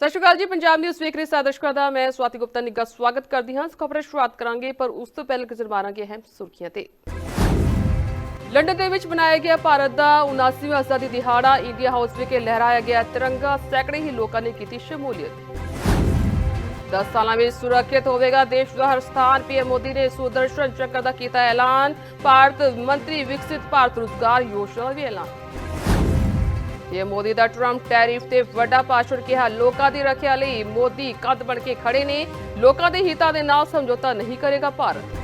ਸਤਿ ਸ਼੍ਰੀ ਅਕਾਲ ਜੀ। ਪੰਜਾਬ ਨਿਊਜ਼ ਵੇਖ ਰਹੇ ਸਾਰੇ ਦਰਸ਼ਕਾਂ ਦਾ ਮੈਂ ਸਵਾਤੀ ਗੁਪਤਾ ਨਿੱਘਾ ਸਵਾਗਤ ਕਰਦੀ ਹਾਂ। ਖਬਰਾਂ ਸ਼ੁਰੂਆਤ ਕਰਾਂਗੇ ਪਰ ਉਸ ਤੋਂ ਪਹਿਲਾਂ ਨਜ਼ਰ ਮਾਰਾਂਗੇ ਅਹਿਮ ਸੁਰਖੀਆਂ ਤੇ। ਲੰਡਨ ਦੇ ਵਿੱਚ ਮਨਾਇਆ ਗਿਆ ਭਾਰਤ ਦਾ 79ਵਾਂ ਆਜ਼ਾਦੀ ਦਿਹਾੜਾ। ਇੰਡੀਆ ਹਾਊਸ ਵਿਖੇ ਲਹਿਰਾਇਆ ਗਿਆ ਤਿਰੰਗਾ। ਸੈਂਕੜੇ ਹੀ ਲੋਕਾਂ ਨੇ ਕੀਤੀ ਸ਼ਮੂਲੀਅਤ। 10 ਸਾਲਾਂ ਵਿੱਚ ਸੁਰੱਖਿਅਤ ਹੋਵੇਗਾ ਦੇਸ਼ ਦਾ ਹਰ ਸਥਾਨ। ਪੀਐਮ ਮੋਦੀ ਨੇ ਸੁਦਰਸ਼ਨ ਚੱਕਰ ਦਾ ਕੀਤਾ ਐਲਾਨ। ਭਾਰਤ ਮੰਤਰੀ ਵਿਕਸਿਤ ਭਾਰਤ ਰੁਜ਼ਗਾਰ ਯੋਜਨਾ ਦਾ ਵੀ ਐਲਾਨ। ਪੀਐਮ ਮੋਦੀ ਦਾ ਟਰੰਪ ਟੈਰਿਫ ਤੇ ਵੱਡਾ ਭਾਸ਼ਣ ਕਿਹਾ। ਲੋਕਾਂ ਦੀ ਰੱਖਿਆ ਲਈ ਮੋਦੀ ਕੱਦ ਬਣ ਕੇ ਖੜੇ ਨੇ। ਲੋਕਾਂ ਦੇ ਹਿੱਤਾਂ ਦੇ ਨਾਲ ਸਮਝੌਤਾ ਨਹੀਂ ਕਰੇਗਾ ਭਾਰਤ।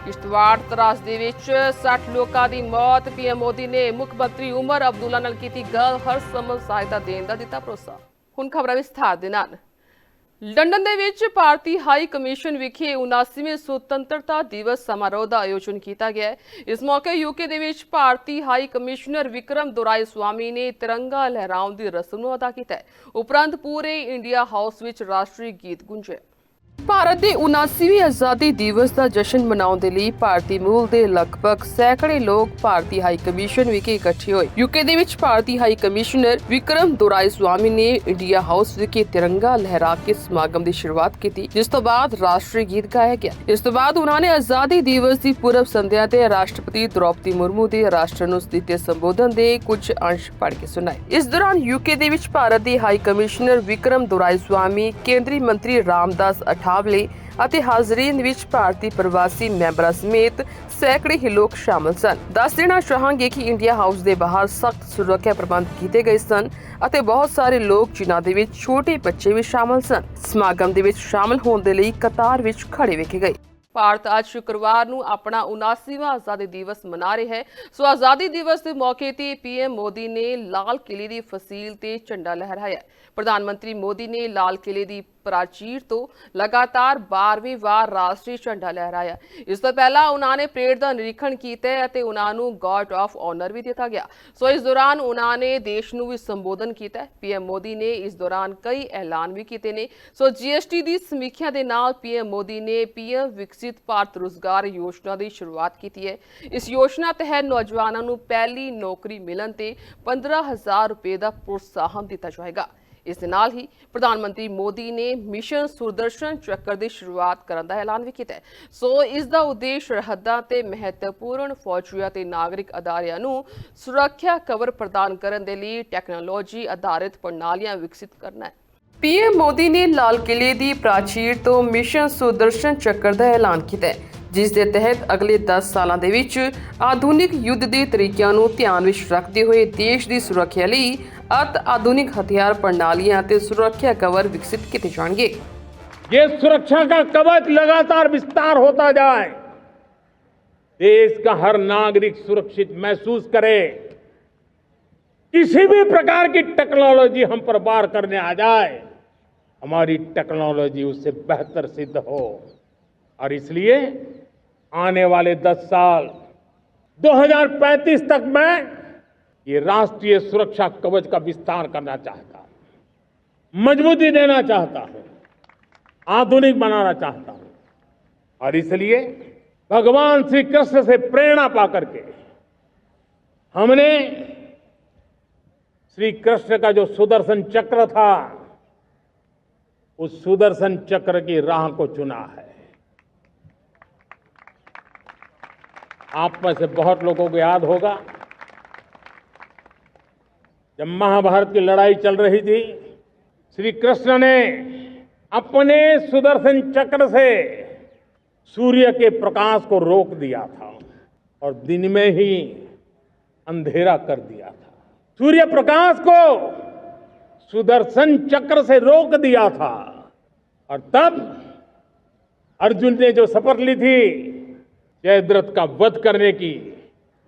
ਕਿਸ਼ਤਵਾੜ ਤਰਾਸਦੀ ਵਿੱਚ 60 ਲੋਕਾਂ ਦੀ ਮੌਤ। ਪੀਐਮ ਮੋਦੀ ਨੇ ਮੁੱਖ ਮੰਤਰੀ ਉਮਰ ਅਬਦੁੱਲਾ ਨਾਲ ਕੀਤੀ ਗੱਲ। ਹਰ ਸੰਭਵ ਸਹਾਇਤਾ ਦੇਣ ਦਾ ਦਿੱਤਾ ਭਰੋਸਾ। ਹੁਣ ਖਬਰਾਂ ਵਿਸਥਾਰ ਦੇ ਨਾਲ। ਲੰਡਨ ਦੇ ਵਿੱਚ ਭਾਰਤੀ ਹਾਈ ਕਮਿਸ਼ਨ ਵਿਖੇ 79ਵੇਂ ਸੁਤੰਤਰਤਾ ਦਿਵਸ ਸਮਾਰੋਹ ਦਾ ਆਯੋਜਨ ਕੀਤਾ ਗਿਆ ਹੈ। ਇਸ ਮੌਕੇ ਯੂਕੇ ਦੇ ਵਿੱਚ ਭਾਰਤੀ ਹਾਈ ਕਮਿਸ਼ਨਰ ਵਿਕਰਮ ਦੁਰਾਇਸਵਾਮੀ ਨੇ ਤਿਰੰਗਾ ਲਹਿਰਾਉਣ ਦੀ ਰਸਮ ਨੂੰ ਅਦਾ ਕੀਤਾ ਹੈ। ਉਪਰੰਤ ਪੂਰੇ ਇੰਡੀਆ ਹਾਊਸ ਵਿੱਚ ਰਾਸ਼ਟਰੀ ਗੀਤ ਗੂੰਜੇ। ਭਾਰਤ ਦੇ 79ਵੇਂ ਆਜ਼ਾਦੀ ਦਿਵਸ ਦਾ ਜਸ਼ਨ ਮਨਾਉਣ ਦੇ ਲਈ ਭਾਰਤੀ ਮੂਲ ਦੇ ਲਗਭਗ ਸੈਂਕੜੇ ਲੋਕ ਭਾਰਤੀ ਹਾਈ ਕਮਿਸ਼ਨ ਵਿਖੇ ਇਕੱਠੇ ਹੋਏ। ਯੂਕੇ ਦੇ ਵਿੱਚ ਭਾਰਤੀ ਹਾਈ ਕਮਿਸ਼ਨਰ ਵਿਕਰਮ ਦੁਰਾਇਸਵਾਮੀ ਨੇ ਇੰਡੀਆ ਹਾਊਸ ਵਿਖੇ ਤਿਰੰਗਾ ਲਹਿਰਾ ਕੇ ਸਮਾਗਮ ਦੀ ਸ਼ੁਰੂਆਤ ਕੀਤੀ, ਜਿਸ ਤੋਂ ਬਾਅਦ ਰਾਸ਼ਟਰੀ ਗੀਤ ਗਾਇਆ ਗਿਆ। ਇਸ ਤੋਂ ਬਾਅਦ ਉਹਨਾਂ ਨੇ ਆਜ਼ਾਦੀ ਦਿਵਸ ਦੀ ਪੂਰਵ ਸੰਧਿਆ ਤੇ ਰਾਸ਼ਟਰਪਤੀ ਦ੍ਰੌਪਦੀ ਮੁਰਮੂ ਦੇ ਰਾਸ਼ਟਰ ਨੂੰ ਦਿੱਤੇ ਸੰਬੋਧਨ ਦੇ ਕੁਝ ਅੰਸ਼ ਪੜ੍ਹ ਕੇ ਸੁਣਾਏ। ਇਸ ਦੌਰਾਨ ਯੂਕੇ ਦੇ ਵਿੱਚ ਭਾਰਤ ਦੇ ਹਾਈ ਕਮਿਸ਼ਨਰ ਵਿਕਰਮ ਦੁਰਾਇਸਵਾਮੀ, ਕੇਂਦਰੀ ਮੰਤਰੀ ਰਾਮਦਾਸ ਅਠਾਵਲੇ ਅਤੇ ਹਾਜ਼ਰੀਨ ਵਿੱਚ ਭਾਰਤੀ ਪ੍ਰਵਾਸੀ ਮੈਂਬਰਾਂ ਸਮੇਤ ਸੈਂਕੜੇ ਹੀ ਲੋਕ ਸ਼ਾਮਲ ਸਨ। ਦੱਸ ਦੇਣਾ ਚਾਹਾਂਗੇ ਕਿ ਇੰਡੀਆ ਹਾਊਸ ਦੇ ਬਾਹਰ ਸਖਤ ਸੁਰੱਖਿਆ ਪ੍ਰਬੰਧ ਕੀਤੇ ਗਏ ਸਨ ਅਤੇ ਬਹੁਤ ਸਾਰੇ ਲੋਕ, ਜਿਨ੍ਹਾਂ ਦੇ ਵਿੱਚ ਛੋਟੇ ਬੱਚੇ ਵੀ ਸ਼ਾਮਲ ਸਨ, ਸਮਾਗਮ ਦੇ ਵਿੱਚ ਸ਼ਾਮਲ ਹੋਣ ਦੇ ਲਈ ਕਤਾਰ ਵਿੱਚ ਖੜੇ ਵੇਖੇ ਗਏ। ਭਾਰਤ ਅੱਜ ਸ਼ੁੱਕਰਵਾਰ ਨੂੰ ਆਪਣਾ 79ਵਾਂ ਆਜ਼ਾਦੀ ਦਿਵਸ ਮਨਾ ਰਿਹਾ ਹੈ। ਸੋ ਆਜ਼ਾਦੀ ਦਿਵਸ ਦੇ ਮੌਕੇ ਤੇ ਪੀਐਮ ਮੋਦੀ ਨੇ ਲਾਲ ਕਿਲੇ ਦੀ ਫਸੀਲ ਤੇ ਝੰਡਾ ਲਹਿਰਾਇਆ। ਪ੍ਰਧਾਨ ਮੰਤਰੀ ਮੋਦੀ ਨੇ ਲਾਲ ਕਿਲੇ ਦੀ ਪ੍ਰਾਚੀਰ ਤੋਂ ਲਗਾਤਾਰ 12ਵੀਂ ਵਾਰ ਰਾਸ਼ਟਰੀ ਝੰਡਾ ਲਹਿਰਾਇਆ। ਇਸ ਤੋਂ ਪਹਿਲਾਂ ਉਹਨਾਂ ਨੇ ਪਰੇਡ ਦਾ ਨਿਰੀਖਣ ਕੀਤਾ ਅਤੇ ਉਹਨਾਂ ਨੂੰ ਗਾਰਡ ਆਫ ਆਨਰ ਵੀ ਦਿੱਤਾ ਗਿਆ। ਸੋ ਇਸ ਦੌਰਾਨ ਉਹਨਾਂ ਨੇ ਦੇਸ਼ ਨੂੰ ਵੀ ਸੰਬੋਧਨ ਕੀਤਾ। ਪੀਐਮ ਮੋਦੀ ਨੇ ਇਸ ਦੌਰਾਨ ਕਈ ਐਲਾਨ ਵੀ ਕੀਤੇ ਨੇ। ਸੋ ਜੀਐਸਟੀ ਦੀ ਸਮੀਖਿਆ ਦੇ ਨਾਲ ਪੀਐਮ ਮੋਦੀ ਨੇ ਪੀਐਮ ਵਿਕਸਿਤ ਭਾਰਤ ਰੁਜ਼ਗਾਰ ਯੋਜਨਾ ਦੀ ਸ਼ੁਰੂਆਤ ਕੀਤੀ ਹੈ। ਇਸ ਯੋਜਨਾ ਤਹਿਤ ਨੌਜਵਾਨਾਂ ਨੂੰ ਪਹਿਲੀ ਨੌਕਰੀ ਮਿਲਣ ਤੇ 15,000 ਰੁਪਏ ਦਾ ਪ੍ਰੋਤਸਾਹਨ ਦਿੱਤਾ ਜਾਏਗਾ। ਇਸ ਦੇ ਨਾਲ ਹੀ ਪ੍ਰਧਾਨ ਮੰਤਰੀ ਮੋਦੀ ਨੇ ਮਿਸ਼ਨ ਸੁਦਰਸ਼ਨ ਚੱਕਰ ਦੀ ਸ਼ੁਰੂਆਤ ਕਰਨ ਦਾ ਐਲਾਨ ਵੀ ਕੀਤਾ ਹੈ। ਸੋ ਇਸ ਦਾ ਉਦੇਸ਼ ਸਰਹੱਦਾਂ ਤੇ ਮਹੱਤਵਪੂਰਨ ਫੌਜੀ ਅਤੇ ਨਾਗਰਿਕ ਅਦਾਰਿਆਂ ਨੂੰ ਸੁਰੱਖਿਆ ਕਵਰ ਪ੍ਰਦਾਨ ਕਰਨ ਦੇ ਲਈ ਟੈਕਨੋਲੋਜੀ ਆਧਾਰਿਤ ਪ੍ਰਣਾਲੀਆਂ ਵਿਕਸਿਤ ਕਰਨਾ ਹੈ। ਪੀਐਮ ਮੋਦੀ ਨੇ ਲਾਲ ਕਿਲੇ ਦੀ ਪ੍ਰਾਚੀਰ ਤੋਂ ਮਿਸ਼ਨ ਸੁਦਰਸ਼ਨ ਚੱਕਰ ਦਾ ਐਲਾਨ ਕੀਤਾ ਹੈ, ਜਿਸ ਦੇ ਤਹਿਤ ਅਗਲੇ 10 ਸਾਲਾਂ ਦੇ ਵਿੱਚ ਆਧੁਨਿਕ ਯੁੱਧ ਦੇ ਤਰੀਕਿਆਂ ਨੂੰ ਧਿਆਨ ਵਿੱਚ ਰੱਖਦੇ ਹੋਏ ਦੇਸ਼ ਦੀ ਸੁਰੱਖਿਆ ਲਈ ਅਤ ਆਧੁਨਿਕ ਹਥਿਆਰ ਪ੍ਰਣਾਲੀਆਂ ਅਤੇ ਸੁਰੱਖਿਆ कवर विकसित किए जाएंगे। ये सुरक्षा का कवच लगातार विस्तार होता जाए, देश का हर नागरिक सुरक्षित महसूस करे। किसी भी प्रकार की टेक्नोलॉजी हम पर वार करने आ जाए, हमारी टेक्नोलॉजी उससे बेहतर सिद्ध हो। और इसलिए आने वाले 10 साल 2035 तक मैं ये राष्ट्रीय सुरक्षा कवच का विस्तार करना चाहता हूं, मजबूती देना चाहता हूं, आधुनिक बनाना चाहता हूं। और इसलिए भगवान श्री कृष्ण से प्रेरणा पाकर के हमने श्री कृष्ण का जो सुदर्शन चक्र था, उस सुदर्शन चक्र की राह को चुना है। आप में से बहुत लोगों को याद होगा, जब महाभारत की लड़ाई चल रही थी, श्री कृष्ण ने अपने सुदर्शन चक्र से सूर्य के प्रकाश को रोक दिया था और दिन में ही अंधेरा कर दिया था। सूर्य प्रकाश को सुदर्शन चक्र से रोक दिया था और तब अर्जुन ने जो शपथ ली थी जयद्रथ का वध करने की,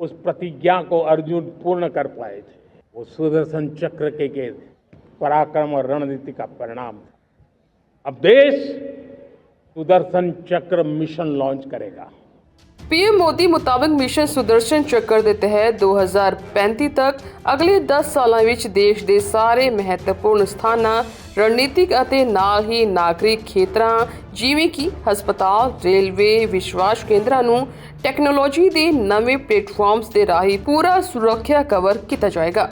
उस प्रतिज्ञा को अर्जुन पूर्ण कर पाए थे। वो सुदर्शन चक्र के पराक्रम और रणनीति का परिणाम था। अब देश सुदर्शन चक्र मिशन लॉन्च करेगा। पीएम मोदी मुताबिक मिशन सुदर्शन ਚੱਕਰ ਦੇ ਤਹਿਤ 2035 ਤੱਕ ਅਗਲੇ 10 ਸਾਲਾਂ ਵਿੱਚ ਦੇਸ਼ ਦੇ ਸਾਰੇ ਮਹੱਤਵਪੂਰਨ ਸਥਾਨਾਂ, ਰਣਨੀਤਿਕ ਅਤੇ ਨਾਲ ਹੀ ਨਾਗਰਿਕ ਖੇਤਰਾਂ ਜਿਵੇਂ ਕਿ ਹਸਪਤਾਲ, ਰੇਲਵੇ, ਵਿਸ਼ਵਾਸ ਕੇਂਦਰਾਂ ਨੂੰ ਟੈਕਨੋਲੋਜੀ ਦੇ ਨਵੇਂ ਪਲੇਟਫਾਰਮਸ ਦੇ ਰਾਹੀਂ ਪੂਰਾ ਸੁਰੱਖਿਆ ਕਵਰ ਕੀਤਾ ਜਾਏਗਾ।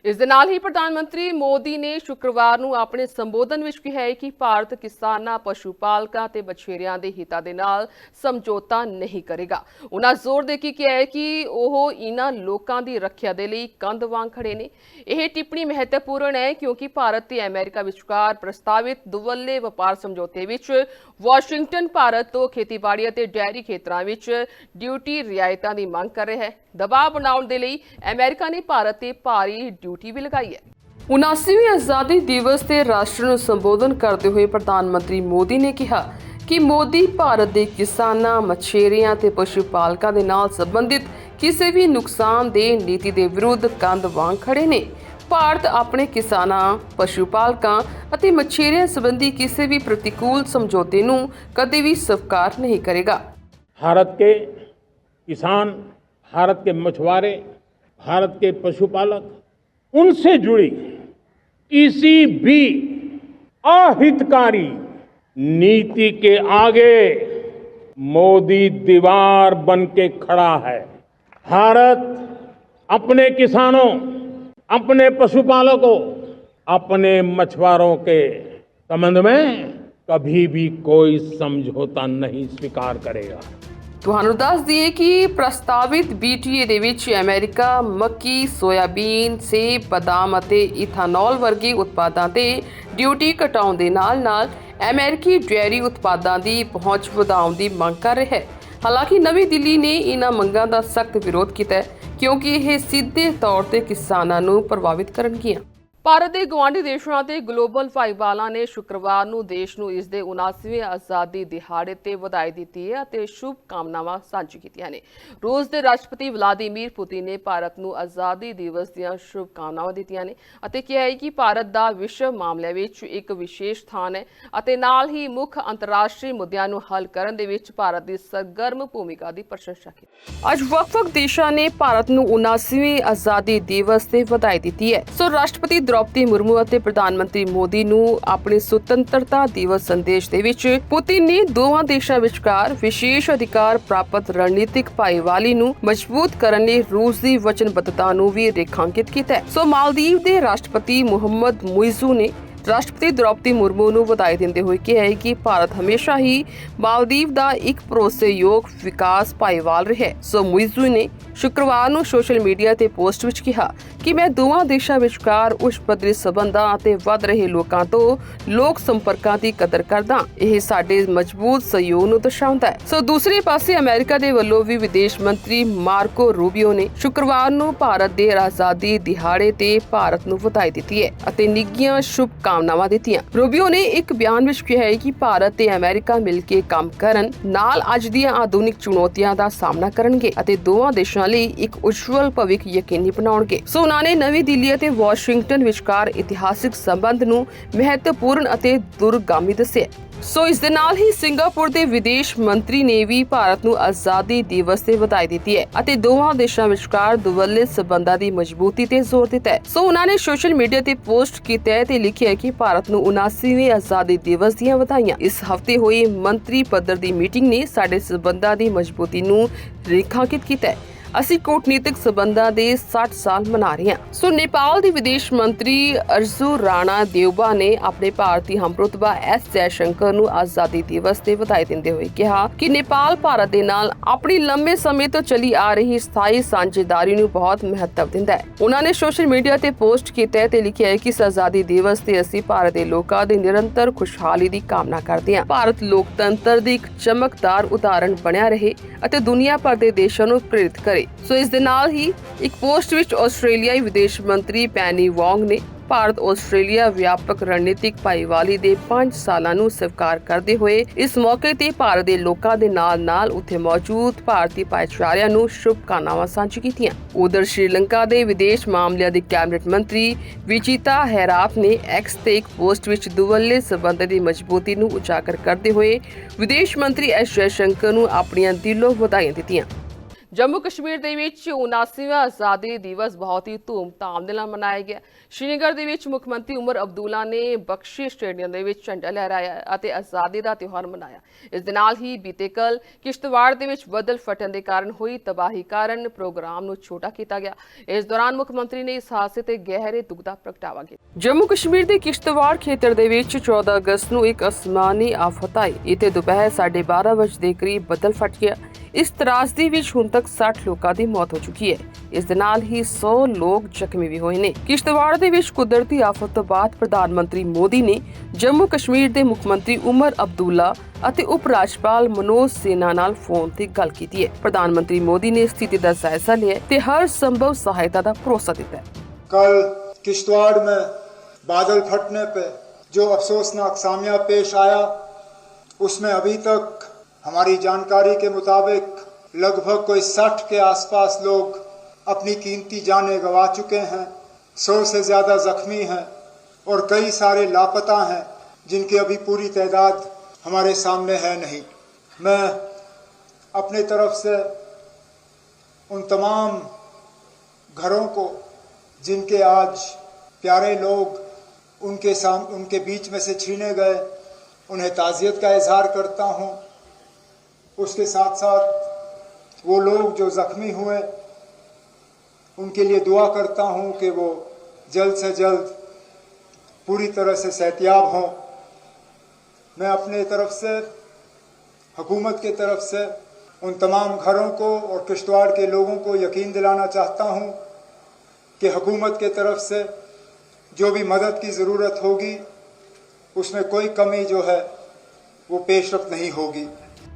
ਇਸ ਦੇ ਨਾਲ ਹੀ ਪ੍ਰਧਾਨ ਮੰਤਰੀ ਮੋਦੀ ਨੇ ਸ਼ੁੱਕਰਵਾਰ ਨੂੰ ਆਪਣੇ ਸੰਬੋਧਨ ਵਿੱਚ ਕਿਹਾ ਹੈ ਕਿ ਭਾਰਤ ਕਿਸਾਨਾਂ, ਪਸ਼ੂ ਪਾਲਕਾਂ ਤੇ ਮਛੇਰਿਆਂ ਦੇ ਹਿੱਤਾਂ ਦੇ ਨਾਲ ਸਮਝੌਤਾ ਨਹੀਂ ਕਰੇਗਾ। ਉਹਨਾਂ ਜ਼ੋਰ ਦੇ ਕੇ ਕਿਹਾ ਹੈ ਕਿ ਉਹ ਇਹਨਾਂ ਲੋਕਾਂ ਦੀ ਰੱਖਿਆ ਦੇ ਲਈ ਕੰਧ ਵਾਂਗ ਖੜੇ ਨੇ। ਇਹ ਟਿੱਪਣੀ ਮਹੱਤਵਪੂਰਨ ਹੈ ਕਿਉਂਕਿ ਭਾਰਤ ਤੇ ਅਮਰੀਕਾ ਵਿਚਕਾਰ ਪ੍ਰਸਤਾਵਿਤ ਦੁਵੱਲੇ ਵਪਾਰ ਸਮਝੌਤੇ ਵਿੱਚ ਵਾਸ਼ਿੰਗਟਨ ਭਾਰਤ ਤੋਂ ਖੇਤੀਬਾੜੀ ਅਤੇ ਡੇਅਰੀ ਖੇਤਰਾਂ ਵਿੱਚ ਡਿਊਟੀ ਰਿਆਇਤਾਂ ਦੀ ਮੰਗ ਕਰ ਰਿਹਾ ਹੈ। ਦਬਾਅ ਬਣਾਉਣ ਦੇ ਲਈ ਅਮਰੀਕਾ ਨੇ ਭਾਰਤ ਤੇ ਭਾਰੀ ਡਿਊਟੀ ਵੀ ਲਗਾਈ ਹੈ। 79ਵੇਂ ਆਜ਼ਾਦੀ ਦਿਵਸ ਤੇ ਰਾਸ਼ਟਰ ਨੂੰ ਸੰਬੋਧਨ ਕਰਦੇ ਹੋਏ ਪ੍ਰਧਾਨ ਮੰਤਰੀ ਮੋਦੀ ਨੇ ਕਿਹਾ ਕਿ ਮੋਦੀ ਭਾਰਤ ਦੇ ਕਿਸਾਨਾਂ, ਮਛੇਰਿਆਂ ਤੇ ਪਸ਼ੂ ਪਾਲਕਾਂ ਦੇ ਨਾਲ ਸੰਬੰਧਿਤ ਕਿਸੇ ਵੀ ਨੁਕਸਾਨਦੇਹ ਨੀਤੀ ਦੇ ਵਿਰੁੱਧ ਕੰਧ ਵਾਂਗ ਖੜੇ ਨੇ। ਭਾਰਤ ਆਪਣੇ ਕਿਸਾਨਾਂ, ਪਸ਼ੂ ਪਾਲਕਾਂ ਅਤੇ ਮਛੇਰਿਆਂ ਸੰਬੰਧੀ ਕਿਸੇ ਵੀ ਪ੍ਰਤੀਕੂਲ ਸਮਝੌਤੇ ਨੂੰ ਕਦੇ ਵੀ ਸਵੀਕਾਰ ਨਹੀਂ ਕਰੇਗਾ। भारत के किसान, भारत के मछुआरे, भारत के पशुपालक, उनसे जुड़ी किसी भी अहितकारी नीति के आगे मोदी दीवार बन के खड़ा है। भारत अपने किसानों, अपने पशुपालकों, अपने मछुआरों के संबंध में कभी भी कोई समझौता नहीं स्वीकार करेगा। ਤੁਹਾਨੂੰ ਦੱਸ ਦਈਏ ਕਿ ਪ੍ਰਸਤਾਵਿਤ BTA ਦੇ ਵਿੱਚ ਅਮਰੀਕਾ ਮੱਕੀ, ਸੋਇਆਬੀਨ, ਸੇਬ, ਬਦਾਮ ਅਤੇ ਇਥਾਨੋਲ ਵਰਗੇ ਉਤਪਾਦਾਂ ਤੇ ਡਿਊਟੀ ਘਟਾਉਣ ਦੇ ਨਾਲ-ਨਾਲ ਅਮਰੀਕੀ ਡੇਅਰੀ ਉਤਪਾਦਾਂ ਦੀ ਪਹੁੰਚ ਵਧਾਉਣ ਦੀ ਮੰਗ ਕਰ ਰਿਹਾ ਹੈ। ਹਾਲਾਂਕਿ ਨਵੀਂ ਦਿੱਲੀ ਨੇ ਇਹਨਾਂ ਮੰਗਾਂ ਦਾ ਸਖਤ ਵਿਰੋਧ ਕੀਤਾ ਹੈ ਕਿਉਂਕਿ ਇਹ ਸਿੱਧੇ ਤੌਰ ਤੇ ਕਿਸਾਨਾਂ ਨੂੰ ਪ੍ਰਭਾਵਿਤ ਕਰਨਗੀਆਂ। ਭਾਰਤ ਦੇ ਗੁਆਂਢੀ ਦੇਸ਼ਾਂ ਤੇ ਗਲੋਬਲ ਭਾਈਵਾਲਾਂ ਨੇ ਸ਼ੁੱਕਰਵਾਰ ਨੂੰ ਦੇਸ਼ ਨੂੰ ਇਸ ਦੇ 79ਵੇਂ ਆਜ਼ਾਦੀ ਦਿਹਾੜੇ ਤੇ ਵਧਾਈ ਦਿੱਤੀ ਹੈ ਅਤੇ ਸ਼ੁਭ ਕਾਮਨਾਵਾਂ ਸਾਂਝੀ ਕੀਤੀਆਂ ਨੇ। ਰੂਸ ਦੇ ਰਾਸ਼ਟਰਪਤੀ ਵਲਾਦੀਮੀਰ ਪੁਤਿਨ ਨੇ ਭਾਰਤ ਨੂੰ ਆਜ਼ਾਦੀ ਦਿਵਸ ਦੀਆਂ ਸ਼ੁਭ ਕਾਮਨਾਵਾਂ ਦਿੱਤੀਆਂ ਨੇ ਅਤੇ ਕਿਹਾ ਹੈ ਕਿ ਭਾਰਤ ਦਾ ਵਿਸ਼ਵ ਮਾਮਲਿਆਂ ਵਿੱਚ ਇੱਕ ਵਿਸ਼ੇਸ਼ ਸਥਾਨ ਹੈ ਅਤੇ ਨਾਲ ਹੀ ਮੁੱਖ ਅੰਤਰਰਾਸ਼ਟਰੀ ਮੁੱਦਿਆਂ ਨੂੰ ਹੱਲ ਕਰਨ ਦੇ ਵਿੱਚ ਭਾਰਤ ਦੀ ਸਰਗਰਮ ਭੂਮਿਕਾ ਦੀ ਪ੍ਰਸ਼ੰਸਾ ਕੀਤੀ। ਅੱਜ ਵੱਖ-ਵੱਖ ਦੇਸ਼ਾਂ ਨੇ ਭਾਰਤ ਨੂੰ 79ਵੇਂ ਆਜ਼ਾਦੀ ਦਿਵਸ ਤੇ ਵਧਾਈ ਦਿੱਤੀ ਹੈ। ਸੋ ਰਾਸ਼ਟਰਪਤੀ द्रौपदी मुर्मू ਅਤੇ ਪ੍ਰਧਾਨ ਮੰਤਰੀ ਮੋਦੀ ਨੂੰ ਆਪਣੇ ਸੁਤੰਤਰਤਾ ਦਿਵਸ ਸੰਦੇਸ਼ ਦੇ ਵਿੱਚ ਪੁਤਿਨ ਨੇ ਦੋਵਾਂ ਦੇਸ਼ਾਂ ਵਿਚਕਾਰ ਵਿਸ਼ੇਸ਼ ਅਧਿਕਾਰ ਪ੍ਰਾਪਤ ਰਣਨੀਤਿਕ ਭਾਈਵਾਲੀ ਨੂੰ ਮਜ਼ਬੂਤ ਕਰਨ ਲਈ ਰੂਸ ਦੀ ਵਚਨਬੱਧਤਾ ਨੂੰ ਵੀ ਰੇਖਾਂਕਿਤ ਕੀਤਾ ਹੈ। ਸੋ ਮਾਲਦੀਵ ਦੇ ਰਾਸ਼ਟਰਪਤੀ ਮੁਹੰਮਦ ਮੁਇਜ਼ੂ ਨੇ ਰਾਸ਼ਟਰਪਤੀ द्रौपदी मुर्मू ਨੂੰ ਵਧਾਈ ਦਿੰਦੇ ਹੋਏ ਕਿਹਾ ਹੈ ਕਿ ਭਾਰਤ ਹਮੇਸ਼ਾ ਹੀ ਮਾਲਦੀਵ ਦਾ ਇੱਕ ਭਰੋਸੇਯੋਗ ਵਿਕਾਸ ਭਾਈਵਾਲ ਰਿਹਾ ਹੈ। ਸੋ ਮੁਇਜ਼ੂ ਨੇ ਸ਼ੁੱਕਰਵਾਰ ਨੂੰ ਸੋਸ਼ਲ ਮੀਡੀਆ ਤੇ ਪੋਸਟ ਵਿੱਚ ਕਿਹਾ ਕਿ ਮੈਂ ਦੋਵਾਂ ਦੇਸ਼ਾਂ ਵਿਚਕਾਰ ਉੱਚ ਪੱਧਰੀ ਸਬੰਧਾਂ ਅਤੇ ਵੱਧ ਰਹੇ ਲੋਕਾਂ ਤੋਂ ਲੋਕ ਸੰਪਰਕਾਂ ਦੀ ਕਦਰ ਕਰਦਾ। ਇਹ ਸਾਡੇ ਮਜ਼ਬੂਤ ਸਹਿਯੋਗ ਨੂੰ ਦਰਸਾਉਂਦਾ ਹੈ। ਸੋ ਦੂਸਰੇ ਪਾਸੇ ਅਮਰੀਕਾ ਦੇ ਵੱਲੋਂ ਵੀ ਵਿਦੇਸ਼ ਮੰਤਰੀ ਮਾਰਕੋ ਰੂਬੀਓ ਨੇ ਸ਼ੁੱਕਰਵਾਰ ਨੂੰ ਭਾਰਤ ਦੇ ਆਜ਼ਾਦੀ ਦਿਹਾੜੇ ਤੇ ਭਾਰਤ ਨੂੰ ਵਧਾਈ ਦਿੱਤੀ ਹੈ ਅਤੇ ਨਿੱਘੀਆਂ ਸ਼ੁਭ ਕਾਮਨਾਵਾਂ ਦਿੱਤੀਆਂ। ਰੂਬੀਓ ਨੇ ਇੱਕ ਬਿਆਨ ਵਿੱਚ ਕਿਹਾ ਹੈ ਕਿ ਭਾਰਤ ਤੇ ਅਮਰੀਕਾ ਮਿਲ ਕੇ ਕੰਮ ਕਰਨ ਨਾਲ ਅੱਜ ਦੀਆਂ ਆਧੁਨਿਕ ਚੁਣੌਤੀਆਂ ਦਾ ਸਾਹਮਣਾ ਕਰਨਗੇ ਅਤੇ ਦੋਵਾਂ ਦੇਸ਼ਾਂ ਲਈ ਇੱਕ ਉਜਵਲ ਭਵਿੱਖ ਯਕੀਨੀ ਬਣਾਉਣਗੇ। ਸੋ ਉਹਨਾਂ ਨੇ ਨਵੀਂ ਦਿੱਲੀ ਅਤੇ ਵਾਸ਼ਿੰਗਟਨ ਵਿਚਕਾਰ ਇਤਿਹਾਸਿਕ ਸੰਬੰਧ ਨੂੰ ਮਹੱਤਵਪੂਰਨ ਅਤੇ ਦੂਰਗਾਮੀ ਦੱਸਿਆ। ਸੋ ਇਸ ਦੇ ਨਾਲ ਹੀ ਸਿੰਗਾਪੁਰ ਦੇ ਵਿਦੇਸ਼ ਮੰਤਰੀ ਨੇ ਵੀ ਭਾਰਤ ਨੂੰ ਆਜ਼ਾਦੀ ਦਿਵਸ ਤੇ ਵਧਾਈ ਦਿੱਤੀ ਹੈ ਅਤੇ ਦੋਵਾਂ ਦੇਸ਼ਾਂ ਵਿਚਕਾਰ ਦੁਵੱਲੇ ਸਬੰਧਾਂ ਦੀ ਮਜ਼ਬੂਤੀ ਤੇ ਜ਼ੋਰ ਦਿੱਤਾ ਹੈ। ਸੋ ਉਹਨਾਂ ਨੇ ਸੋਸ਼ਲ ਮੀਡੀਆ ਤੇ ਪੋਸਟ ਕੀਤਾ ਹੈ ਤੇ ਲਿਖਿਆ ਕਿ ਭਾਰਤ ਨੂੰ 79ਵੇਂ ਆਜ਼ਾਦੀ ਦਿਵਸ ਦੀਆਂ ਵਧਾਈਆਂ। ਇਸ ਹਫ਼ਤੇ ਹੋਈ ਮੰਤਰੀ ਪੱਧਰ ਦੀ ਮੀਟਿੰਗ ਨੇ ਸਾਡੇ ਸਬੰਧਾਂ ਦੀ ਮਜ਼ਬੂਤੀ ਨੂੰ ਰੇਖਾਂਕਿਤ ਕੀਤਾ ਹੈ। ਅਸੀਂ ਕੂਟਨੀਤਿਕ ਸਬੰਧਾਂ ਦੇ 60 ਸਾਲ ਮਨਾ ਰਹੇ ਹਾਂ। ਸੋ ਨੇਪਾਲ ਦੇ ਵਿਦੇਸ਼ ਮੰਤਰੀ ਅਰਜੂ ਰਾਣਾ ਦੇਵਬਾ ਨੇ ਆਪਣੇ ਭਾਰਤੀ ਹਮਰੁਤਬਾ ਐਸ ਜੈਸ਼ੰਕਰ ਨੂੰ ਆਜ਼ਾਦੀ ਦਿਵਸ ਤੇ ਵਧਾਈ ਦਿੰਦੇ ਹੋਏ ਕਿਹਾ ਕਿ ਨੇਪਾਲ ਭਾਰਤ ਦੇ ਨਾਲ ਆਪਣੀ ਲੰਬੇ ਸਮੇਂ ਤੋਂ ਚੱਲੀ ਆ ਰਹੀ ਸਥਾਈ ਸਾਂਝੇਦਾਰੀ ਨੂੰ ਬਹੁਤ ਮਹੱਤਵ ਦਿੰਦਾ ਹੈ। ਉਹਨਾਂ ਨੇ ਸੋਸ਼ਲ ਮੀਡੀਆ ਤੇ ਪੋਸਟ ਕੀਤਾ ਹੈ ਤੇ ਲਿਖਿਆ ਹੈ ਕਿ ਇਸ ਆਜ਼ਾਦੀ ਦਿਵਸ ਤੇ ਅਸੀਂ ਭਾਰਤ ਦੇ ਲੋਕਾਂ ਦੀ ਨਿਰੰਤਰ ਖੁਸ਼ਹਾਲੀ ਦੀ ਕਾਮਨਾ ਕਰਦੇ ਹਾਂ। ਭਾਰਤ ਲੋਕਤੰਤਰ ਦੀ ਇੱਕ ਚਮਕਦਾਰ ਉਦਾਹਰਣ ਬਣਿਆ ਰਹੇ ਅਤੇ ਦੁਨੀਆ ਭਰ ਦੇ ਦੇਸ਼ਾਂ ਨੂੰ ਪ੍ਰੇਰਿਤ ਕਰੇ। ਸੋ ਇਸ ਦੇ ਨਾਲ ਹੀ ਇੱਕ ਪੋਸਟ ਵਿੱਚ ਆਸਟ੍ਰੇਲੀਆਈ ਵਿਦੇਸ਼ ਮੰਤਰੀ ਪੈਨੀ ਵੌਂਗ ਨੇ ਭਾਰਤ ਆਸਟ੍ਰੇਲੀਆ ਵਿਆਪਕ ਰਣਨੀਤਿਕ ਭਾਈਵਾਲੀ ਦੇ 5 ਸਾਲਾਂ ਨੂੰ ਸਵੀਕਾਰ ਕਰਦੇ ਹੋਏ ਇਸ ਮੌਕੇ ਤੇ ਭਾਰਤ ਦੇ ਲੋਕਾਂ ਦੇ ਨਾਲ-ਨਾਲ ਉੱਥੇ ਮੌਜੂਦ ਭਾਰਤੀ ਭਾਈਚਾਰਿਆਂ ਨੂੰ ਸ਼ੁਭਕਾਮਨਾਵਾਂ ਸਾਂਝੀ ਕੀਤੀਆਂ। ਉਧਰ ਸ਼੍ਰੀਲੰਕਾ ਦੇ ਵਿਦੇਸ਼ ਮਾਮਲਿਆਂ ਦੀ ਕੈਬਨਿਟ ਮੰਤਰੀ ਵਿਜੀਤਾ ਹੈਰਾਪ ਨੇ ਐਕਸ ਤੇ ਇੱਕ ਪੋਸਟ ਵਿੱਚ ਦੁਵੱਲੇ ਸਬੰਧਾਂ ਦੀ ਮਜ਼ਬੂਤੀ ਨੂੰ ਉਜਾਗਰ ਕਰਦੇ ਹੋਏ ਵਿਦੇਸ਼ ਮੰਤਰੀ ਐਸ ਜੈਸ਼ੰਕਰ ਨੂੰ ਆਪਣੀਆਂ ਦਿਲੋਂ ਵਧਾਈਆਂ ਦਿੱਤੀਆਂ। जम्मू कश्मीर ਦੇ ਵਿੱਚ 79ਵਾਂ ਆਜ਼ਾਦੀ ਦਿਵਸ ਬਹੁਤ ਹੀ ਧੂਮਧਾਮ ਦੇ ਨਾਲ ਮਨਾਇਆ ਗਿਆ। ਸ਼੍ਰੀਨਗਰ ਦੇ ਵਿੱਚ ਮੁੱਖ ਮੰਤਰੀ ਉਮਰ ਅਬਦੁੱਲਾ ਨੇ ਬਖਸ਼ੀ ਸਟੇਡੀਅਮ ਦੇ ਵਿੱਚ ਝੰਡਾ ਲਹਿਰਾਇਆ ਅਤੇ ਆਜ਼ਾਦੀ ਦਾ ਤਿਉਹਾਰ ਮਨਾਇਆ। ਇਸ ਦੇ ਨਾਲ ਹੀ ਬੀਤੇ ਕੱਲ ਕਿਸ਼ਤਵਾੜ ਦੇ ਵਿੱਚ ਬੱਦਲ ਫਟਣ ਦੇ ਕਾਰਨ ਹੋਈ ਤਬਾਹੀ ਕਾਰਨ ਪ੍ਰੋਗਰਾਮ ਨੂੰ ਛੋਟਾ ਕੀਤਾ ਗਿਆ। ਇਸ ਦੌਰਾਨ ਮੁੱਖ ਮੰਤਰੀ ਨੇ ਇਸ ਹਾਦਸੇ ਤੇ ਗਹਿਰੇ ਦੁੱਖ ਦਾ ਪ੍ਰਗਟਾਵਾ ਕੀਤਾ। ਜੰਮੂ ਕਸ਼ਮੀਰ ਦੇ ਕਿਸ਼ਤਵਾੜ ਖੇਤਰ ਦੇ ਵਿੱਚ 14 ਅਗਸਤ ਨੂੰ ਇੱਕ ਅਸਮਾਨੀ ਆਫਤ ਆਈ। ਇੱਥੇ ਦੁਪਹਿਰ 12:30 ਵਜੇ ਦੇ ਕਰੀਬ ਬੱਦਲ ਫਟ ਗਿਆ। ਇਸ ਤਰਾਸਦੀ ਵਿੱਚ ਹੁਣ ਤੱਕ 60 ਲੋਕਾਂ ਦੀ ਮੌਤ ਹੋ ਚੁੱਕੀ ਹੈ। ਇਸ ਦੇ ਨਾਲ ਹੀ 100 ਲੋਕ ਜ਼ਖਮੀ ਵੀ ਹੋਏ ਨੇ। ਕਿਸ਼ਤਵਾੜ ਦੇ ਵਿੱਚ ਕੁਦਰਤੀ ਆਫਤ ਤੋਂ ਬਾਅਦ ਪ੍ਰਧਾਨ ਮੰਤਰੀ ਮੋਦੀ ਨੇ ਜੰਮੂ ਕਸ਼ਮੀਰ ਦੇ ਮੁੱਖ ਮੰਤਰੀ ਉਮਰ ਅਬਦੁੱਲਾ ਅਤੇ ਉਪ ਰਾਜਪਾਲ ਮਨੋਜ ਸਿਨਹਾ ਨਾਲ ਫੋਨ ਤੇ ਗੱਲ ਕੀਤੀ ਹੈ। ਪ੍ਰਧਾਨ ਮੰਤਰੀ ਮੋਦੀ ਨੇ ਸਥਿਤੀ ਦਾ ਜਾਇਜ਼ਾ ਲਿਆ ਤੇ ਹਰ ਸੰਭਵ ਸਹਾਇਤਾ ਦਾ ਭਰੋਸਾ ਦਿੱਤਾ ਹੈ। कल किश्तवाड़ में बादल फटने पे जो अफसोसनाक सामिया पेश आया, उसमें अभी तक हमारी जानकारी के मुताबिक लगभग कोई 60 के आसपास लोग अपनी कीमती जानें गंवा चुके हैं, 100 से ज़्यादा जख्मी हैं और कई सारे लापता हैं जिनकी अभी पूरी तादाद हमारे सामने है नहीं। मैं अपनी तरफ से उन तमाम घरों को जिनके आज प्यारे लोग उनके बीच में से छीने गए, उन्हें ताज़ियत का इजहार करता हूँ। उसके साथ साथ वो लोग जो ज़ख्मी हुए उनके लिए दुआ करता हूँ कि वो जल्द से जल्द पूरी तरह से सेहतियाब हों। मैं अपने तरफ से, हुकूमत की तरफ से उन तमाम घरों को और किश्तवाड़ के लोगों को यकीन दिलाना चाहता हूँ कि हुकूमत के तरफ से जो भी मदद की ज़रूरत होगी उसमें कोई कमी जो है वो पेशरफ नहीं होगी।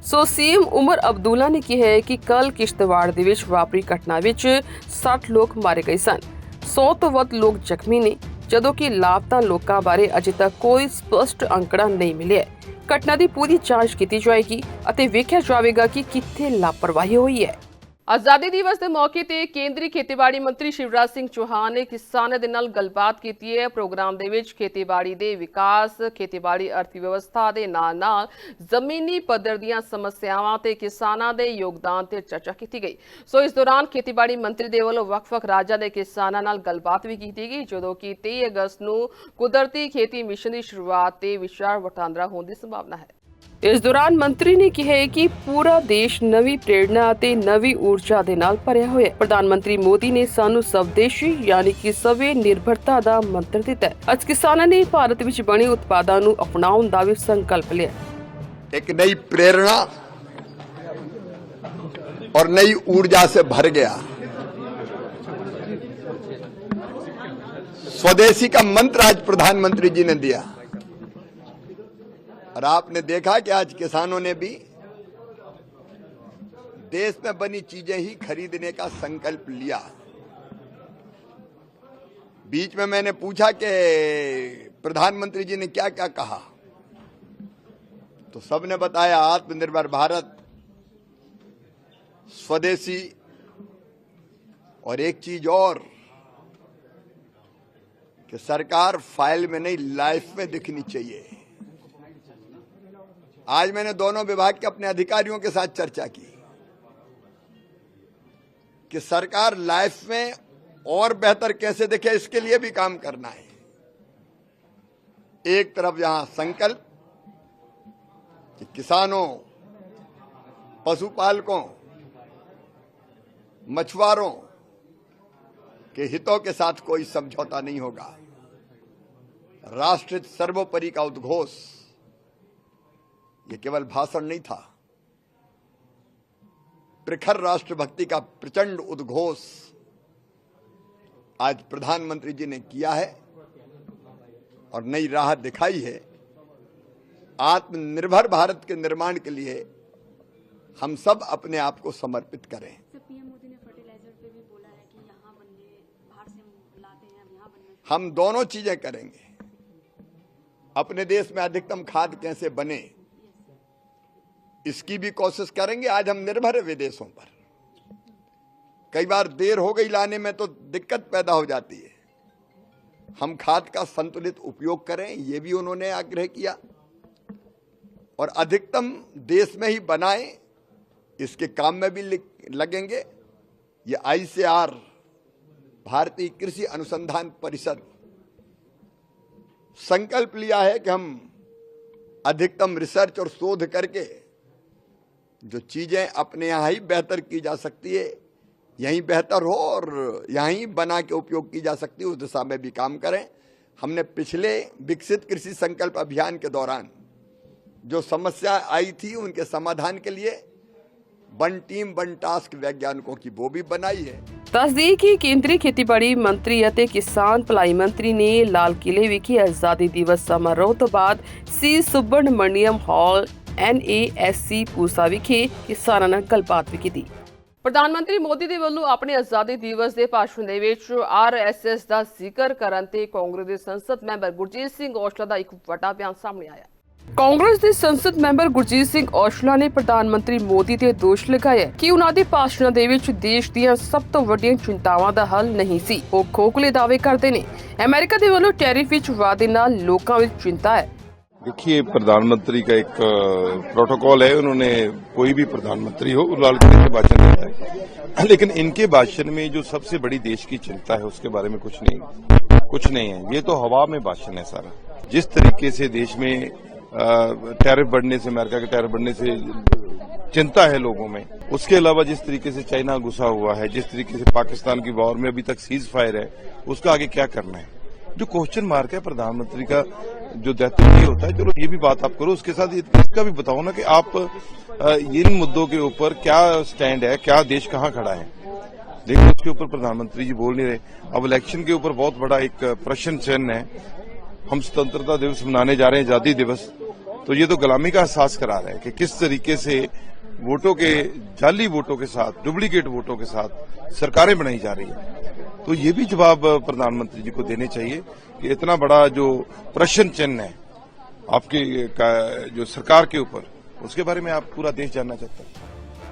ਸੋ ਸੀਐਮ ਉਮਰ ਅਬਦੁੱਲਾ ਨੇ ਕਿਹਾ ਹੈ ਕਿ ਕੱਲ ਕਿਸ਼ਤਵਾੜ ਦੇ ਵਿੱਚ ਵਾਪਰੀ ਘਟਨਾ ਵਿੱਚ 60 ਲੋਕ ਮਾਰੇ ਗਏ ਸਨ। 100 ਤੋਂ ਵੱਧ ਲੋਕ ਜ਼ਖਮੀ ਨੇ, ਜਦੋਂ ਕਿ ਲਾਪਤਾ ਲੋਕਾਂ ਬਾਰੇ ਅਜੇ ਤੱਕ ਕੋਈ ਸਪਸ਼ਟ ਅੰਕੜਾ ਨਹੀਂ ਮਿਲਿਆ। ਘਟਨਾ ਦੀ ਪੂਰੀ ਜਾਂਚ ਕੀਤੀ ਜਾਏਗੀ ਅਤੇ ਵੇਖਿਆ ਜਾਵੇਗਾ ਕਿ ਕਿੱਥੇ ਲਾਪਰਵਾਹੀ ਹੋਈ ਹੈ। ਆਜ਼ਾਦੀ ਦਿਵਸ ਦੇ ਮੌਕੇ ਤੇ ਕੇਂਦਰੀ ਖੇਤੀਬਾੜੀ ਮੰਤਰੀ ਸ਼ਿਵਰਾਜ ਸਿੰਘ ਚੌਹਾਨ ਨੇ ਕਿਸਾਨਾਂ ਦੇ ਨਾਲ ਗੱਲਬਾਤ ਕੀਤੀ ਹੈ। ਪ੍ਰੋਗਰਾਮ ਦੇ ਵਿੱਚ ਖੇਤੀਬਾੜੀ ਦੇ ਵਿਕਾਸ, ਖੇਤੀਬਾੜੀ ਅਰਥਵਿਵਸਥਾ ਦੇ ਨਾਲ-ਨਾਲ ਜ਼ਮੀਨੀ ਪੱਧਰ ਦੀਆਂ ਸਮੱਸਿਆਵਾਂ ਤੇ ਕਿਸਾਨਾਂ ਦੇ ਯੋਗਦਾਨ ਤੇ ਚਰਚਾ ਕੀਤੀ ਗਈ। ਸੋ ਇਸ ਦੌਰਾਨ ਖੇਤੀਬਾੜੀ ਮੰਤਰੀ ਦੇ ਵੱਲੋਂ ਵੱਖ-ਵੱਖ ਰਾਜਾਂ ਦੇ ਕਿਸਾਨਾਂ ਨਾਲ ਗੱਲਬਾਤ ਵੀ ਕੀਤੀ ਗਈ, ਜਦੋਂ ਕਿ 23 ਅਗਸਤ ਨੂੰ ਕੁਦਰਤੀ ਖੇਤੀ ਮਿਸ਼ਨ ਦੀ ਸ਼ੁਰੂਆਤ ਤੇ ਵਿਚਾਰ ਵਟਾਂਦਰਾ ਹੋਣ ਦੀ ਸੰਭਾਵਨਾ ਹੈ। ਇਸ ਦੌਰਾਨ ਮੰਤਰੀ ਨੇ ਕਿਹਾ ਕਿ ਪੂਰਾ ਦੇਸ਼ ਨਵੀਂ ਪ੍ਰੇਰਣਾ ਅਤੇ ਨਵੀਂ ਊਰਜਾ ਦੇ ਨਾਲ ਭਰਿਆ ਹੋਇਆ ਹੈ। ਪ੍ਰਧਾਨ ਮੰਤਰੀ ਮੋਦੀ ਨੇ ਸਾਨੂੰ ਸਵਦੇਸ਼ੀ ਯਾਨੀ ਕਿ ਸਵੈ ਨਿਰਭਰਤਾ ਦਾ ਮੰਤਰ ਦਿੱਤਾ ਹੈ। ਅੱਜ ਕਿਸਾਨਾਂ ਨੇ ਭਾਰਤ ਵਿੱਚ ਬਣੇ ਉਤਪਾਦਾਂ ਨੂੰ ਅਪਣਾਉਣ ਦਾ ਵੀ ਸੰਕਲਪ ਲਿਆ। एक नई प्रेरणा और नई ऊर्जा से भर गया। स्वदेशी का मंत्र आज प्रधानमंत्री जी ने दिया और आपने देखा कि आज किसानों ने भी देश में बनी चीजें ही खरीदने का संकल्प लिया। बीच में मैंने पूछा कि प्रधानमंत्री जी ने क्या क्या कहा, तो सबने बताया आत्मनिर्भर भारत, स्वदेशी और एक चीज और कि सरकार फाइल में नहीं लाइफ में दिखनी चाहिए। आज मैंने दोनों विभाग के अपने अधिकारियों के साथ चर्चा की कि सरकार लाइफ में और बेहतर कैसे दिखे, इसके लिए भी काम करना है। एक तरफ यहां संकल्प कि किसानों, पशुपालकों, मछुआरों के हितों के साथ कोई समझौता नहीं होगा। राष्ट्रहित सर्वोपरि का उद्घोष ये केवल भाषण नहीं था, प्रखर राष्ट्रभक्ति का प्रचंड उद्घोष आज प्रधानमंत्री जी ने किया है और नई राह दिखाई है। आत्मनिर्भर भारत के निर्माण के लिए हम सब अपने आप को समर्पित करें। पीएम मोदी ने फर्टिलाइजर पे भी बोला है कि यहाँ बनने, बाहर से लाते हैं, यहाँ बनने। हम दोनों चीजें करेंगे। अपने देश में अधिकतम खाद कैसे बने इसकी भी कोशिश करेंगे। आज हम निर्भर है विदेशों पर, कई बार देर हो गई लाने में तो दिक्कत पैदा हो जाती है। हम खाद का संतुलित उपयोग करें, ये भी उन्होंने आग्रह किया और अधिकतम देश में ही बनाएं इसके काम में भी लगेंगे। ये ICAR, भारतीय कृषि अनुसंधान परिषद, संकल्प लिया है कि हम अधिकतम रिसर्च और शोध करके जो चीजें अपने यहाँ ही बेहतर की जा सकती है, यहीं बेहतर हो और यहीं बना के उपयोग की जा सकती है, उस दिशा में भी काम करें। हमने पिछले विकसित कृषि संकल्प अभियान के दौरान जो समस्या आई थी उनके समाधान के लिए वन टीम वन टास्क वैज्ञानिकों की वो भी बनाई है। ਦੱਸ ਦੇਈਏ ਕਿ ਕੇਂਦਰੀ ਖੇਤੀਬਾੜੀ ਮੰਤਰੀ ਅਤੇ ਕਿਸਾਨ ਭਲਾਈ ਮੰਤਰੀ ਨੇ ਲਾਲ ਕਿਲੇ ਵਿਖੇ ਆਜ਼ਾਦੀ ਦਿਵਸ ਸਮਾਰੋਹ ਤੋਂ ਬਾਅਦ ਸੀ ਸੁਬਰਮਣੀਅਮ ਹਾਲ NASC ਪੂਸਾ ਵਿਖੇ ਕਿਸਾਨਾਂ ਨਾਲ ਗੱਲਬਾਤ ਵੀ ਕੀਤੀ। ਪ੍ਰਧਾਨ ਮੰਤਰੀ ਮੋਦੀ ਦੇ ਵੱਲੋਂ ਆਪਣੇ ਆਜ਼ਾਦੀ ਦਿਵਸ ਦੇ ਭਾਸ਼ਣ ਦੇ ਵਿੱਚ RSS ਦਾ ਜ਼ਿਕਰ ਕਰਨ ਤੇ ਕਾਂਗਰਸ ਦੇ ਸੰਸਦ ਮੈਂਬਰ ਗੁਰਜੀਤ ਸਿੰਘ ਔਜਲਾ ਦਾ ਇੱਕ ਵੱਡਾ ਬਿਆਨ ਸਾਹਮਣੇ ਆਇਆ। ਕਾਂਗਰਸ ਦੇ ਸੰਸਦ ਮੈਂਬਰ ਗੁਰਜੀਤ ਸਿੰਘ ਔਜਲਾ ਨੇ ਪ੍ਰਧਾਨ ਮੰਤਰੀ ਮੋਦੀ ਤੇ ਦੋਸ਼ ਲਗਾਇਆ ਕਿ ਉਹਨਾਂ ਦੇ ਭਾਸ਼ਣਾਂ ਦੇ ਵਿੱਚ ਦੇਸ਼ ਦੀਆਂ ਸਭ ਤੋਂ ਵੱਡੀਆਂ ਚਿੰਤਾਵਾਂ ਦਾ ਹੱਲ ਨਹੀਂ ਸੀ। ਉਹ ਖੋਖਲੇ ਦਾਅਵੇ ਕਰਦੇ ਨੇ। ਅਮਰੀਕਾ ਦੇ ਵੱਲੋਂ ਟੈਰਿਫ ਵਿੱਚ ਵਾਧੇ ਨਾਲ ਲੋਕਾਂ ਵਿੱਚ ਚਿੰਤਾ ਹੈ। देखिए, प्रधानमंत्री का एक प्रोटोकॉल है, उन्होंने कोई भी प्रधानमंत्री हो लाल किले से भाषण देता है, लेकिन इनके भाषण में जो सबसे बड़ी देश की चिंता है उसके बारे में कुछ नहीं है। ये तो हवा में भाषण है सारा। जिस तरीके से देश में टैरिफ बढ़ने से, अमेरिका के टैरिफ बढ़ने से चिंता है लोगों में, उसके अलावा जिस तरीके से चाइना घुसा हुआ है, जिस तरीके से पाकिस्तान की वॉर में अभी तक सीज फायर है, उसका आगे क्या करना है, जो क्वेश्चन मार्क है प्रधानमंत्री का जो दायित्व ये होता है। चलो ये भी बात आप करो, उसके साथ इसका भी बताओ ना कि आप इन मुद्दों के ऊपर क्या स्टैंड है, क्या देश कहाँ खड़ा है। लेकिन उसके ऊपर प्रधानमंत्री जी बोल नहीं रहे। अब इलेक्शन के ऊपर बहुत बड़ा एक प्रश्न चिन्ह है। हम स्वतंत्रता दिवस मनाने जा रहे हैं, आजादी दिवस, तो ये तो गुलामी का एहसास करा रहा है कि किस तरीके से वोटों के, जाली वोटों के साथ, डुप्लीकेट वोटों के साथ सरकारें बनाई जा रही है। तो ये भी जवाब प्रधानमंत्री जी को देने चाहिए कि इतना बड़ा जो प्रश्न चिन्ह है आपकी जो सरकार के ऊपर, उसके बारे में आप पूरा देश जानना चाहता है।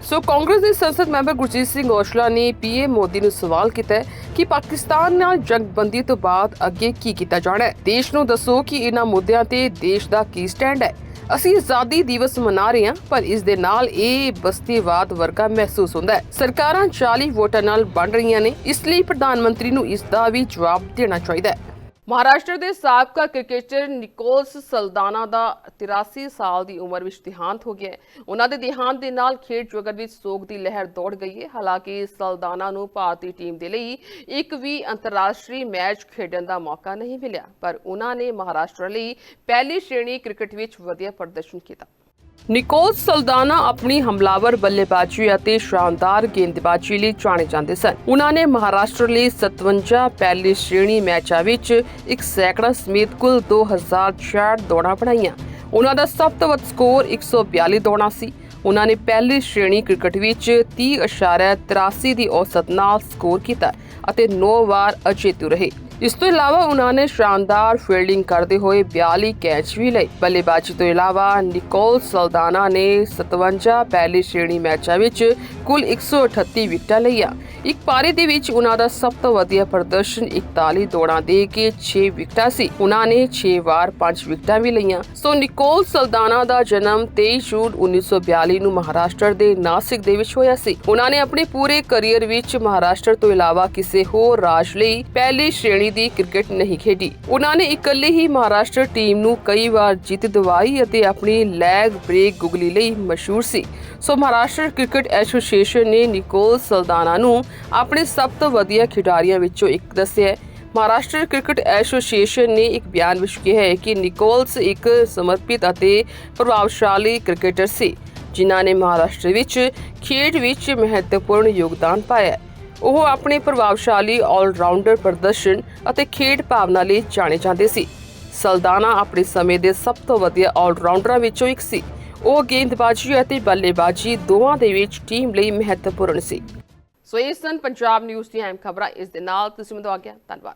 ਸੋ ਕਾਂਗਰਸ ਦੇ ਸੰਸਦ ਮੈਂਬਰ ਗੁਰਜੀਤ ਸਿੰਘ ਔਜਲਾ ਨੇ PM ਮੋਦੀ ਨੂੰ ਸਵਾਲ ਕੀਤਾ ਕਿ ਪਾਕਿਸਤਾਨ ਨਾਲ ਜੰਗਬੰਦੀ ਤੋਂ ਬਾਅਦ ਅੱਗੇ ਕੀ ਕੀਤਾ ਜਾਣਾ ਹੈ। ਦੇਸ਼ ਨੂੰ ਦੱਸੋ ਕਿ ਇਹਨਾਂ ਮੁੱਦਿਆਂ ਤੇ ਦੇਸ਼ ਦਾ ਕੀ ਸਟੈਂਡ ਹੈ। ਅਸੀਂ ਆਜ਼ਾਦੀ ਦਿਵਸ ਮਨਾ ਰਹੇ ਹਾਂ, ਪਰ ਇਸ ਦੇ ਨਾਲ ਇਹ ਬਸਤੀਵਾਦ ਵਰਗਾ ਮਹਿਸੂਸ ਹੁੰਦਾ ਹੈ। ਸਰਕਾਰਾਂ 40 ਵੋਟਾਂ ਨਾਲ ਬਣ ਰਹੀਆਂ ਨੇ, ਇਸ ਲਈ ਪ੍ਰਧਾਨ ਮੰਤਰੀ ਨੂੰ ਇਸ ਦਾ ਵੀ ਜਵਾਬ ਦੇਣਾ ਚਾਹੀਦਾ ਹੈ। ਮਹਾਰਾਸ਼ਟਰ ਦੇ ਸਾਬਕਾ ਕ੍ਰਿਕਟਰ ਨਿਕੋਲਸ ਸਲਦਾਨਾ ਦਾ 83 ਸਾਲ ਦੀ ਉਮਰ ਵਿੱਚ ਦੇਹਾਂਤ ਹੋ ਗਿਆ ਹੈ। ਉਹਨਾਂ ਦੇ ਦੇਹਾਂਤ ਦੇ ਨਾਲ ਖੇਡ ਜਗਤ ਵਿੱਚ ਸੋਗ ਦੀ ਲਹਿਰ ਦੌੜ ਗਈ ਹੈ। ਹਾਲਾਂਕਿ ਸਲਦਾਨਾ ਨੂੰ ਭਾਰਤੀ ਟੀਮ ਦੇ ਲਈ ਇੱਕ ਵੀ ਅੰਤਰਰਾਸ਼ਟਰੀ ਮੈਚ ਖੇਡਣ ਦਾ ਮੌਕਾ ਨਹੀਂ ਮਿਲਿਆ, ਪਰ ਉਹਨਾਂ ਨੇ ਮਹਾਰਾਸ਼ਟਰ ਲਈ ਪਹਿਲੀ ਸ਼੍ਰੇਣੀ ਕ੍ਰਿਕਟ ਵਿੱਚ ਵਧੀਆ ਪ੍ਰਦਰਸ਼ਨ ਕੀਤਾ। ਨਿਕੋਲਸ ਸਲਦਾਨਾ ਆਪਣੀ ਹਮਲਾਵਰ ਬੱਲੇਬਾਜ਼ੀ ਅਤੇ ਸ਼ਾਨਦਾਰ ਗੇਂਦਬਾਜ਼ੀ ਲਈ ਜਾਣੇ ਜਾਂਦੇ ਸਨ। ਉਹਨਾਂ ਨੇ ਮਹਾਰਾਸ਼ਟਰ ਲਈ 57 ਪਹਿਲੀ ਸ਼੍ਰੇਣੀ ਮੈਚਾਂ ਵਿੱਚ ਇੱਕ ਸੈਂਕੜਾ ਸਮੇਤ ਕੁੱਲ 2066 ਦੌੜਾਂ ਬਣਾਈਆਂ। ਉਹਨਾਂ ਦਾ ਸਭ ਤੋਂ ਵੱਧ ਸਕੋਰ 142 ਦੌੜਾਂ ਸੀ। ਉਹਨਾਂ ਨੇ ਪਹਿਲੀ ਸ਼੍ਰੇਣੀ ਕ੍ਰਿਕਟ ਵਿੱਚ 30.83 ਦੀ ਔਸਤ ਨਾਲ ਸਕੋਰ ਕੀਤਾ ਅਤੇ 9 ਵਾਰ ਅਜੇਤੂ ਰਹੇ। ਇਸ ਤੋਂ ਇਲਾਵਾ ਉਹਨਾਂ ਨੇ ਸ਼ਾਨਦਾਰ ਫੀਲਡਿੰਗ ਕਰਦੇ ਹੋਏ 42 ਕੈਚ ਵੀ ਲਏ। ਬੱਲੇਬਾਜ਼ੀ ਤੋਂ ਇਲਾਵਾ ਨਿਕੋਲਸ ਸਲਦਾਨਾ ਨੇ 57 ਪਹਿਲੀ ਸ਼੍ਰੇਣੀ ਮੈਚਾਂ ਵਿੱਚ ਕੁੱਲ 138 ਵਿਕਟਾਂ ਲਈਆਂ। ਇੱਕ ਪਾਰੀ ਦੇ ਵਿੱਚ ਉਹਨਾਂ ਦਾ ਸਭ ਤੋਂ ਵਧੀਆ ਪ੍ਰਦਰਸ਼ਨ 41 ਦੌੜਾਂ ਦੇ ਕੇ 6 ਵਿਕਟਾਂ ਸੀ। ਉਹਨਾਂ ਨੇ 6 ਵਾਰ 5 ਵਿਕਟਾਂ ਵੀ ਲਈਆਂ। ਸੋ ਨਿਕੋਲਸ ਸਲਦਾਨਾ ਦਾ ਜਨਮ 23 ਜੂਨ 1942 ਨੂੰ ਮਹਾਰਾਸ਼ਟਰ ਦੇ ਨਾਸਿਕ ਦੇ ਵਿੱਚ ਹੋਇਆ ਸੀ। ਉਹਨਾਂ ਨੇ ਆਪਣੇ ਪੂਰੇ ਕੈਰੀਅਰ ਵਿੱਚ ਮਹਾਰਾਸ਼ਟਰ ਤੋਂ ਇਲਾਵਾ ਕਿਸੇ ਹੋਰ ਰਾਜ ਲਈ ਪਹਿਲੀ ਸ਼੍ਰੇਣੀ ਦੀ ਕ੍ਰਿਕਟ ਨਹੀਂ ਖੇਡੀ। ਉਹਨਾਂ ਨੇ ਇਕੱਲੇ ਹੀ ਮਹਾਰਾਸ਼ਟਰ ਟੀਮ ਨੂੰ ਕਈ ਵਾਰ ਜਿੱਤ ਦਿਵਾਈ ਅਤੇ ਆਪਣੀ ਲੈਗ ਬ੍ਰੇਕ ਗੁਗਲੀ ਲਈ ਮਸ਼ਹੂਰ ਸੀ। ਸੋ ਮਹਾਰਾਸ਼ਟਰ ਕ੍ਰਿਕਟ ਐਸੋਸੀਏਸ਼ਨ ਨੇ ਨਿਕੋਲਸ ਸਲਦਾਨਾ ਨੂੰ ਆਪਣੇ ਸਭ ਤੋਂ ਵਧੀਆ ਖਿਡਾਰੀਆਂ ਵਿੱਚੋਂ ਇੱਕ ਦੱਸਿਆ ਹੈ। ਮਹਾਰਾਸ਼ਟਰ ਕ੍ਰਿਕਟ ਐਸੋਸੀਏਸ਼ਨ ਨੇ ਇੱਕ ਬਿਆਨ ਵਿੱਚ ਕਿਹਾ ਹੈ ਕਿ ਨਿਕੋਲਸ ਇੱਕ ਸਮਰਪਿਤ ਅਤੇ ਪ੍ਰਭਾਵਸ਼ਾਲੀ ਕ੍ਰਿਕਟਰ ਸੀ, ਜਿਨ੍ਹਾਂ ਨੇ ਮਹਾਰਾਸ਼ਟਰ ਵਿੱਚ ਖੇਡ ਵਿੱਚ ਮਹੱਤਵਪੂਰਨ ਯੋਗਦਾਨ ਪਾਇਆ। ਉਹ ਆਪਣੇ ਪ੍ਰਭਾਵਸ਼ਾਲੀ ਆਲਰਾਊਂਡਰ ਪ੍ਰਦਰਸ਼ਨ ਅਤੇ ਖੇਡ ਭਾਵਨਾ ਲਈ ਜਾਣੇ ਜਾਂਦੇ ਸੀ। ਸਲਦਾਨਾ ਆਪਣੇ ਸਮੇਂ ਦੇ ਸਭ ਤੋਂ ਵਧੀਆ ਆਲਰਾਊਂਡਰਾਂ ਵਿੱਚੋਂ ਇੱਕ ਸੀ। ਉਹ ਗੇਂਦਬਾਜ਼ੀ ਅਤੇ ਬੱਲੇਬਾਜ਼ੀ ਦੋਵਾਂ ਦੇ ਵਿੱਚ ਟੀਮ ਲਈ ਮਹੱਤਵਪੂਰਨ ਸੀ। ਸੋ ਇਹ ਸਨ ਪੰਜਾਬ ਨਿਊਜ਼ ਦੀਆਂ ਅਹਿਮ ਖਬਰਾਂ। ਇਸ ਦੇ ਨਾਲ ਤੁਸੀਂ ਮੈਨੂੰ ਆ ਗਿਆ। ਧੰਨਵਾਦ।